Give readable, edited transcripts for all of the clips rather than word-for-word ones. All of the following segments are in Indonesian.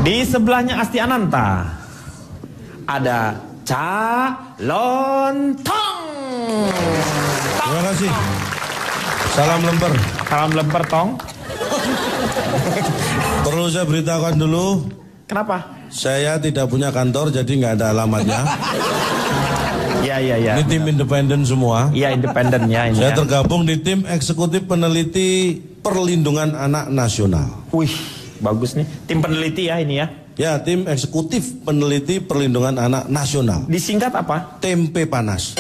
Di sebelahnya Asti Ananta ada Calontong. Terima kasih. Salam lemper. Salam lemper, Tong. Perlu saya beritahukan dulu. Kenapa? Saya tidak punya kantor, jadi nggak ada alamatnya. Iya. Ini tim independen semua. Iya, independen ya ini. Saya ya. tergabung di tim eksekutif peneliti perlindungan anak nasional. Wih, bagus nih. Tim peneliti ya ini ya. Ya, tim eksekutif peneliti perlindungan anak nasional. Disingkat apa? Tempe panas.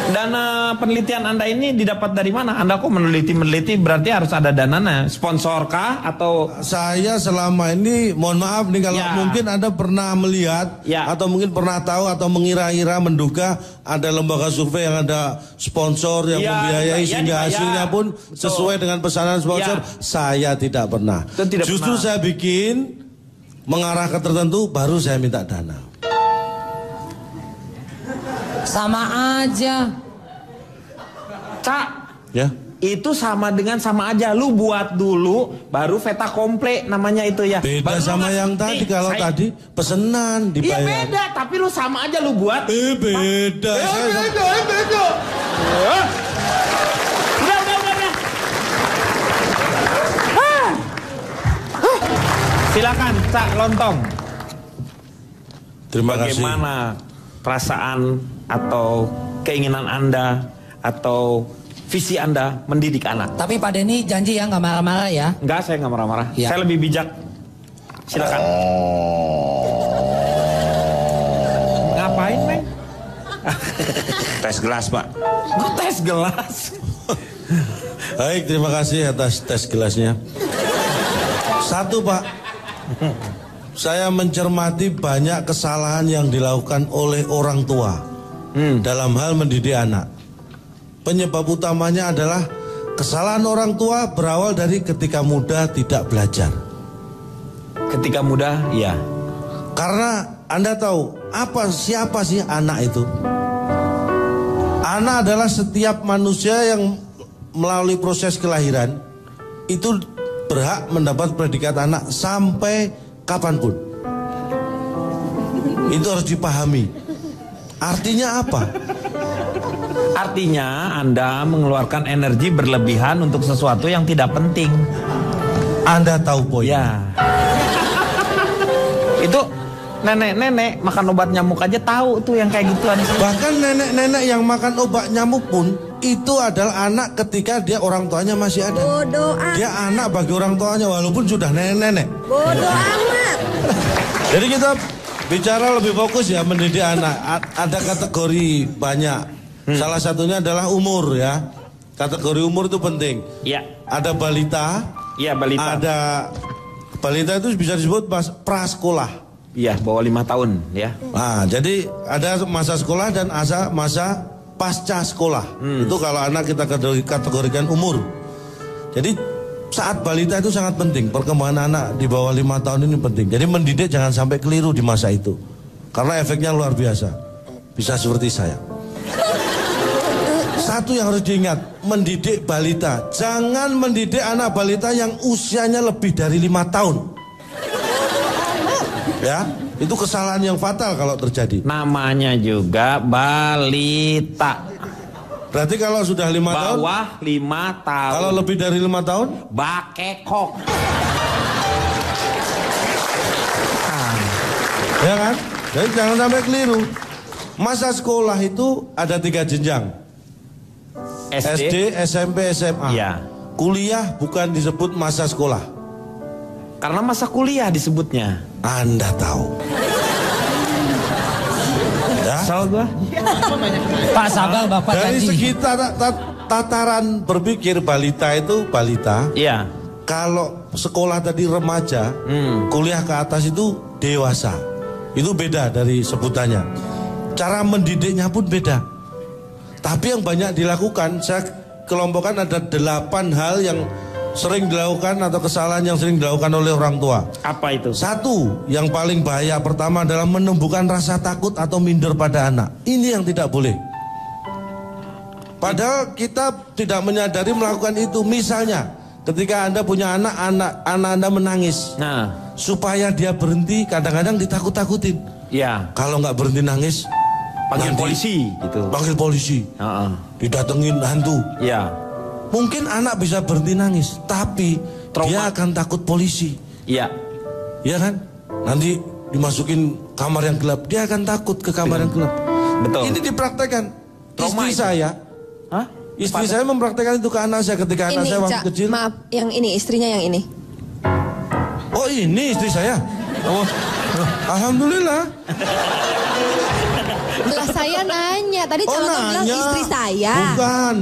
Dana penelitian Anda ini didapat dari mana? Anda kok meneliti berarti harus ada dananya. Sponsor kah atau? Saya selama ini, mohon maaf nih kalau Ya. mungkin Anda pernah melihat Ya. atau mungkin pernah tahu atau mengira-ira menduga ada lembaga survei yang ada sponsor yang Ya, membiayai ya, sehingga dibayar. hasilnya pun sesuai dengan pesanan sponsor. Ya. Saya tidak pernah. Itu tidak Justru pernah. saya bikin mengarah ke tertentu baru saya minta dana. Sama aja. Cak, Ya. itu sama dengan sama aja. Lu buat dulu, baru veta komple namanya itu ya. Beda Baru lu sama ngasih- yang tadi. Nih, Kalau saya- tadi pesenan Iya dibayar. beda, tapi lu sama aja lu buat. Beda. Saya- Beda. Udah. Silakan, Cak Lontong. Terima kasih. Bagaimana perasaan atau keinginan Anda atau visi Anda mendidik anak? Tapi Pak Denny janji ya nggak marah-marah ya. Enggak, saya nggak marah-marah. Ya. Saya lebih bijak. Silakan. Ngapain, Meng? Tes gelas, Pak. Gue tes gelas. Baik, terima kasih atas tes gelasnya. Satu, Pak. Saya mencermati banyak kesalahan yang dilakukan oleh orang tua dalam hal mendidik anak. Penyebab utamanya adalah kesalahan orang tua berawal dari ketika muda tidak belajar. Ketika muda, ya. Karena Anda tahu siapa sih anak itu? Anak adalah setiap manusia yang melalui proses kelahiran itu berhak mendapat predikat anak sampai kapanpun. Itu harus dipahami. Artinya apa? Artinya Anda mengeluarkan energi berlebihan untuk sesuatu yang tidak penting. Anda tahu poin. Ya. Itu nenek-nenek makan obat nyamuk aja tahu tuh yang kayak gituan. Bahkan nenek-nenek yang makan obat nyamuk pun itu adalah anak ketika dia orang tuanya masih ada. Bodoh amat. Dia anak bagi orang tuanya walaupun sudah nenek-nenek. Bodoh amat. Jadi kita bicara lebih fokus ya mendidik anak. Ada kategori banyak. Salah satunya adalah umur ya. Kategori umur itu penting. Iya. Ada balita. Iya, balita. Ada balita itu bisa disebut prasekolah. Iya, bawah 5 tahun ya. Nah, jadi ada masa sekolah dan masa pasca sekolah. Itu kalau anak kita kategorikan umur. Jadi saat balita itu sangat penting. Perkembangan anak di bawah 5 tahun ini penting. Jadi mendidik jangan sampai keliru di masa itu. Karena efeknya luar biasa. Bisa seperti saya. Satu yang harus diingat, mendidik balita. Jangan mendidik anak balita yang usianya lebih dari 5 tahun. Ya, itu kesalahan yang fatal kalau terjadi. Namanya juga balita. Berarti kalau sudah 5 tahun, Bawah 5 tahun. kalau lebih dari 5 tahun, bakekok. ya kan? Jadi jangan sampai keliru. Masa sekolah itu ada 3 jenjang. SD, SMP, SMA. Iya. Kuliah bukan disebut masa sekolah. Karena masa kuliah disebutnya. Anda tahu. Ya? Asal gua. Pak sabar Bapak Dari janji. segi tataran berpikir balita itu balita. Iya. Kalau sekolah tadi remaja, kuliah ke atas itu dewasa. Itu beda dari sebutannya. Cara mendidiknya pun beda. Tapi yang banyak dilakukan, saya kelompokkan ada 8 hal yang sering dilakukan atau kesalahan yang sering dilakukan oleh orang tua. Apa itu? Satu, yang paling bahaya pertama adalah menumbuhkan rasa takut atau minder pada anak. Ini yang tidak boleh. Padahal kita tidak menyadari melakukan itu. Misalnya, ketika Anda punya anak Anda menangis. Nah, Supaya dia berhenti, kadang-kadang ditakut-takutin. ya. Kalau nggak berhenti nangis, Panggil nanti polisi gitu. Panggil polisi. Heeh. Didatengin hantu. Ya. Mungkin anak bisa berhenti nangis, tapi Trauma. dia akan takut polisi. Iya. Iya kan? Nanti dimasukin kamar yang gelap, dia akan takut ke kamar yang gelap. Betul. Ini dipraktekkan. Trauma Istri itu. saya, Hah? istri saya mempraktekkan itu ke anak saya ketika anak Ini, saya waktu Cak, kecil. maaf, yang ini istrinya yang ini. Oh ini istri saya. Oh, alhamdulillah. Lah saya nanya, tadi Oh calon bilang nanya. istri saya. Bukan.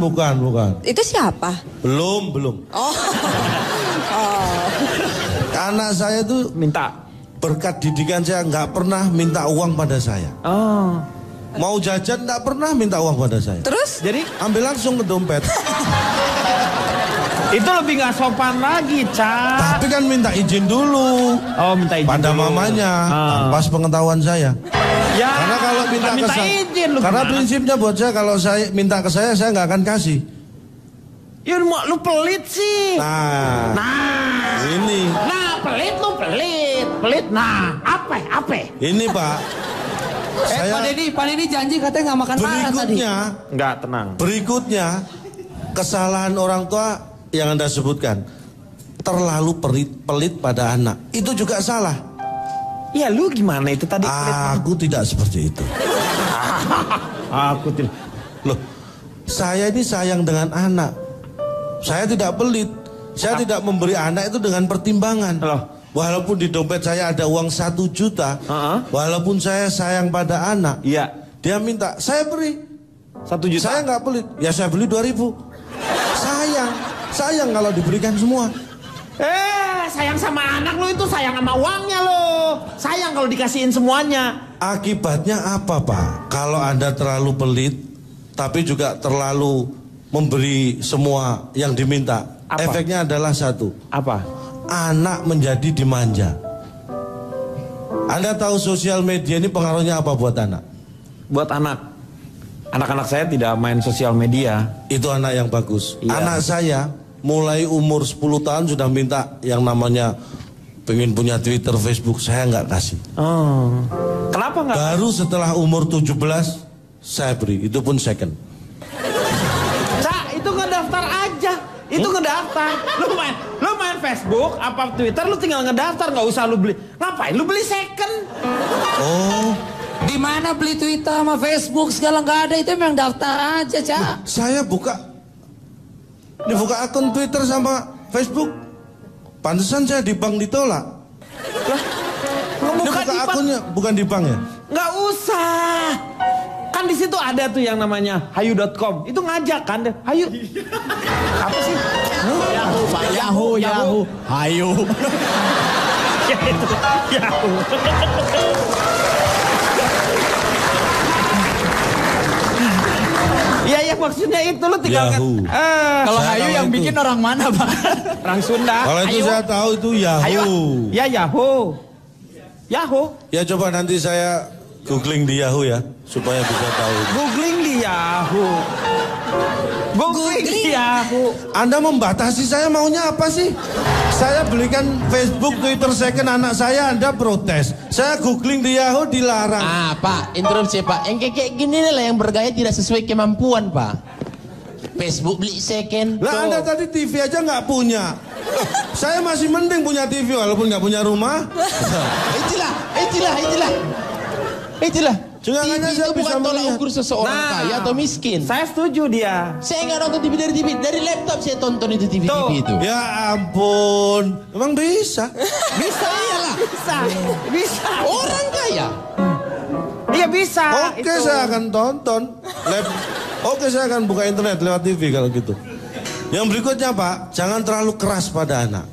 Itu siapa? Belum. Oh. Anak saya itu Minta. berkat didikan saya nggak pernah minta uang pada saya. Oh. Mau jajan nggak pernah minta uang pada saya. Terus? Jadi Ambil langsung ke dompet. itu lebih nggak sopan lagi, Ca. Tapi kan minta izin dulu Oh, minta izin pada dulu. mamanya, Ah. pas pengetahuan saya. Ya. Karena kalau minta bukan ke saya, izin lu. karena gimana? prinsipnya buat saya kalau saya minta ke saya nggak akan kasih. Ya lu pelit sih. Nah, ini, Pelit lu pelit. Pelit. Nah, apa? ini Pak. Saya Pak Denny janji katanya nggak makan marah tadi. Enggak, tenang. berikutnya kesalahan orang tua yang Anda sebutkan terlalu pelit pada anak. Itu juga salah. Ya lu gimana itu tadi pelit? Aku tidak seperti itu. Aku tidak. Loh, saya ini sayang dengan anak. Saya tidak pelit. Saya tidak memberi anak itu dengan pertimbangan. Loh. Walaupun di dompet saya ada uang 1 juta, walaupun saya sayang pada anak, Iya. dia minta, saya beri. 1 juta. Saya nggak pelit. Ya saya beli 2.000. Sayang kalau diberikan semua. Sayang sama anak lu itu sayang sama uangnya lo. Sayang kalau dikasihin semuanya. Akibatnya apa Pak? Kalau Anda terlalu pelit, tapi juga terlalu memberi semua yang diminta. Apa? Efeknya adalah satu. Apa? Anak menjadi dimanja. Anda tahu sosial media ini pengaruhnya apa buat anak? Buat anak. Anak-anak saya tidak main sosial media. Itu anak yang bagus. Iya. Anak saya mulai umur 10 tahun sudah minta yang namanya pengen punya Twitter, Facebook. Saya nggak kasih. Oh. Kenapa nggak? Baru setelah umur 17 saya beri. Itu pun second. Cak, itu ngedaftar aja. Itu ngedaftar. Lu main Facebook, apa Twitter, lu tinggal ngedaftar, nggak usah lu beli. Ngapain lu beli second? Oh, Di mana beli Twitter sama Facebook segala nggak ada, itu memang daftar aja, Cak. saya dibuka akun Twitter sama Facebook. Pantesan saya di bank ditolak. Ngebuka Ini di bank. akunnya bukan di bank ya? Nggak usah. Kan di situ ada tuh yang namanya hayu.com. Itu ngajak kan deh. Hayu. Apa sih? Yahoo. Hayu. Ya itu. Yahoo. Iya ya maksudnya itu lu tinggal Yahoo. Kalau Saya Hayu tahu yang itu. bikin orang mana, Pak? orang Sunda. Kalau itu Ayo. saya tahu itu Yahoo. Ayo. Ya Yahoo. Yahoo. Ya coba nanti saya googling di Yahoo ya supaya bisa tahu. Googling di Yahoo. Googling di Yahoo. Anda membatasi saya maunya apa sih? Saya belikan Facebook, Twitter second anak saya, Anda protes. Saya googling di Yahoo dilarang. Pak, interupsi Pak. Yang kayak gini lah yang bergaya tidak sesuai kemampuan, Pak. Facebook beli second. Lah Anda tadi TV aja nggak punya. Saya masih mending punya TV walaupun nggak punya rumah. Itulah. Cuma TV hanya saya itu bisa bukan tolak melihat. ukur seseorang kaya atau miskin. Saya setuju dia. Saya nggak nonton TV dari laptop saya tonton itu TV Tuh. itu. Ya ampun, emang bisa? Bisa iyalah. Bisa. Orang kaya. Iya bisa. Oke, itu. saya akan tonton. Oke, saya akan buka internet lewat TV kalau gitu. Yang berikutnya Pak, jangan terlalu keras pada anak.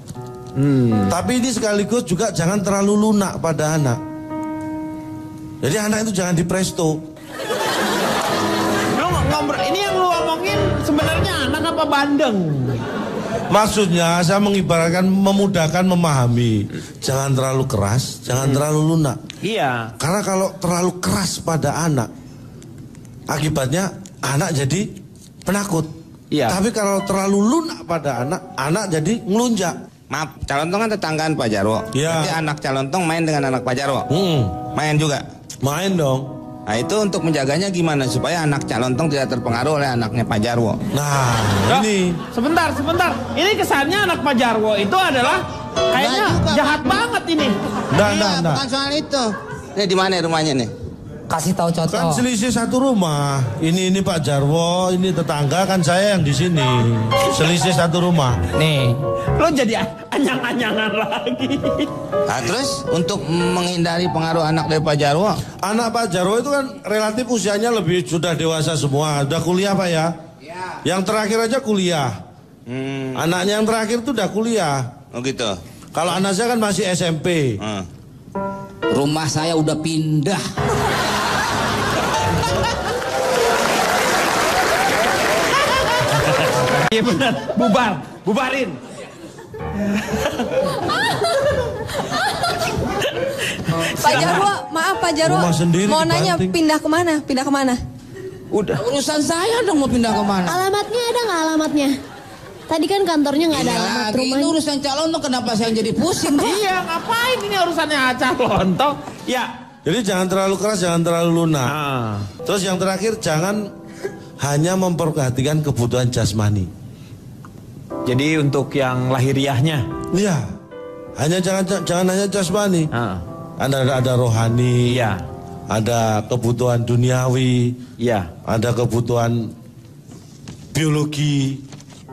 Tapi ini sekaligus juga jangan terlalu lunak pada anak. Jadi anak itu jangan dipresto. Lu ngobrol ini yang lu omongin sebenarnya anak apa bandeng? Maksudnya saya mengibaratkan memudahkan memahami. Jangan terlalu keras, jangan terlalu lunak. Iya. Karena kalau terlalu keras pada anak, akibatnya anak jadi penakut. Iya. Tapi kalau terlalu lunak pada anak jadi ngelunjak. Maaf, calon tong kan tetanggaan Pak Jarwo. Iya. Jadi anak calon tong main dengan anak Pak Jarwo. Main juga. Main dong. Nah itu untuk menjaganya gimana supaya anak calon tong tidak terpengaruh oleh anaknya Pak Jarwo. Nah, Loh, ini. Sebentar. Ini kesannya anak Pak Jarwo itu adalah kayaknya jahat banget ini. Nah. Bukan soal itu. Ini di mana rumahnya nih? Kasih tahu Kan contoh. selisih satu rumah. Ini Pak Jarwo, ini tetangga, kan saya yang di sini. Selisih satu rumah. Nih. Lo jadi anyang-anyangan lagi. Nah, terus untuk menghindari pengaruh anak dari Pak Jarwo, Anak Pak Jarwo itu kan relatif usianya lebih sudah dewasa semua. Udah kuliah Pak ya? Iya. Yang terakhir aja kuliah. Anaknya yang terakhir tuh udah kuliah. Oh gitu. Kalau anak saya kan masih SMP. Rumah saya udah pindah. Iya benar, bubarin. Pak Jarwo, maaf Pak Jarwo. Rumah sendiri Mau nanya dibanting. pindah kemana? Pindah kemana? Udah. Urusan saya dong mau pindah kemana. Alamatnya ada nggak alamatnya? Tadi kan kantornya nggak ada alamat Ini rumahnya. urusan calon tuh kenapa saya jadi pusing, Pak? Iya, ngapain ini urusannya calon tong? Ya. Jadi jangan terlalu keras, jangan terlalu lunak. Ah. Terus yang terakhir jangan hanya memperhatikan kebutuhan jasmani. Jadi untuk yang lahiriahnya. Iya. Jangan hanya jasmani. Ah. Ada rohani. Iya. Ada kebutuhan duniawi. Iya. Ada kebutuhan biologi.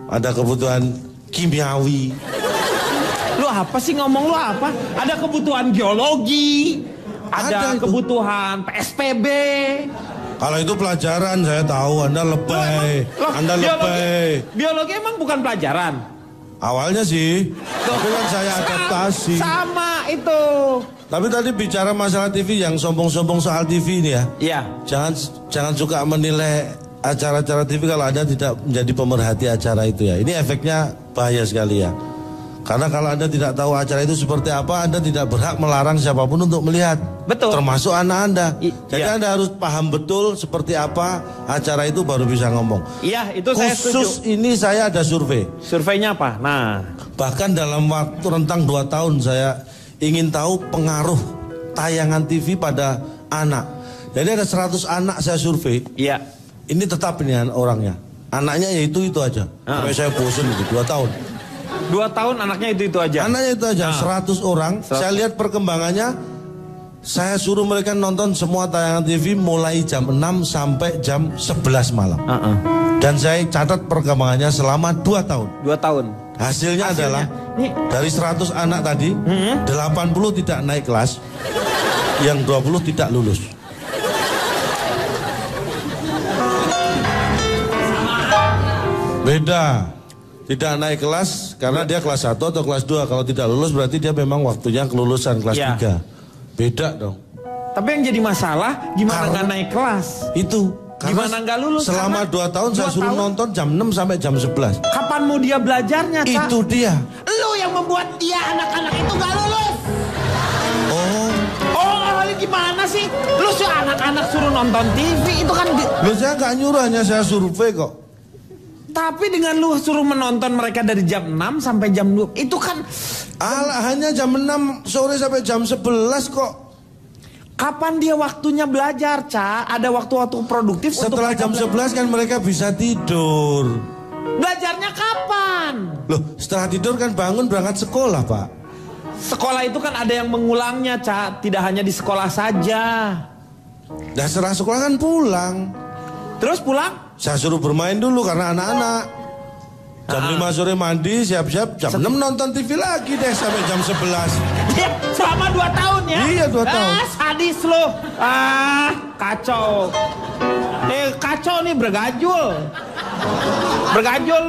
Ada kebutuhan kimiawi. Lu apa sih ngomong lu apa? Ada kebutuhan geologi. Ada Ada itu. kebutuhan PSPB. Kalau itu pelajaran saya tahu Anda lebay. Loh, Anda lebay. biologi emang bukan pelajaran. Awalnya sih. Tapi kan saya adaptasi. Sama itu. Tapi tadi bicara masalah TV yang sombong-sombong soal TV ini ya. Iya. Jangan suka menilai acara-acara TV kalau Anda tidak menjadi pemerhati acara itu ya. Ini efeknya bahaya sekali ya. Karena kalau Anda tidak tahu acara itu seperti apa, Anda tidak berhak melarang siapapun untuk melihat. Betul. Termasuk anak Anda. Jadi iya. Anda harus paham betul seperti apa acara itu baru bisa ngomong. Iya, itu saya Khusus setuju. ini saya ada survei. Surveinya apa? Nah, Bahkan dalam waktu rentang 2 tahun saya ingin tahu pengaruh tayangan TV pada anak. Jadi ada 100 anak saya survei. iya. Ini tetap ini orangnya. Anaknya ya itu aja. Sampai saya bosan gitu 2 tahun. 2 tahun anaknya itu aja. Anaknya itu aja 100 orang. Saya lihat perkembangannya. Saya suruh mereka nonton semua tayangan TV mulai jam 6 sampai jam 11 malam. Dan saya catat perkembangannya selama 2 tahun. 2 tahun. Hasilnya adalah Nih. dari 100 anak tadi 80 tidak naik kelas, yang 20 tidak lulus. Beda. Tidak naik kelas karena dia kelas 1 atau kelas 2. Kalau tidak lulus berarti dia memang waktunya kelulusan kelas Ya. 3. Beda dong. Tapi yang jadi masalah gimana nggak naik kelas? Itu. Gimana nggak lulus? Selama Karena 2 tahun saya 2 suruh tahun. nonton jam 6 sampai jam 11. Kapan mau dia belajarnya, Cak? Itu dia. Lu yang membuat dia anak-anak itu nggak lulus. Oh. Oh, ini gimana sih? Lu sih anak-anak suruh nonton TV itu kan Loh saya nggak nyuruh, hanya saya survei kok. tapi dengan lu suruh menonton mereka dari jam 6 sampai jam 2 itu kan Alah, hanya jam 6 sore sampai jam 11 kok. kapan dia waktunya belajar, Cak? Ada waktu-waktu produktif Setelah untuk jam 11 kan mereka bisa tidur. belajarnya kapan? Loh, setelah tidur kan bangun berangkat sekolah, Pak. Sekolah itu kan ada yang mengulangnya, Cak. Tidak hanya di sekolah saja. Nah, setelah sekolah kan pulang. Terus pulang? Saya suruh bermain dulu karena anak-anak. Jam 5 sore mandi, siap-siap. Jam 6 nonton TV lagi deh sampai jam 11. Ya, selama 2 tahun ya? Iya, 2 tahun. Sadis lo. Kacau. Kacau nih bergajul. Bergajul.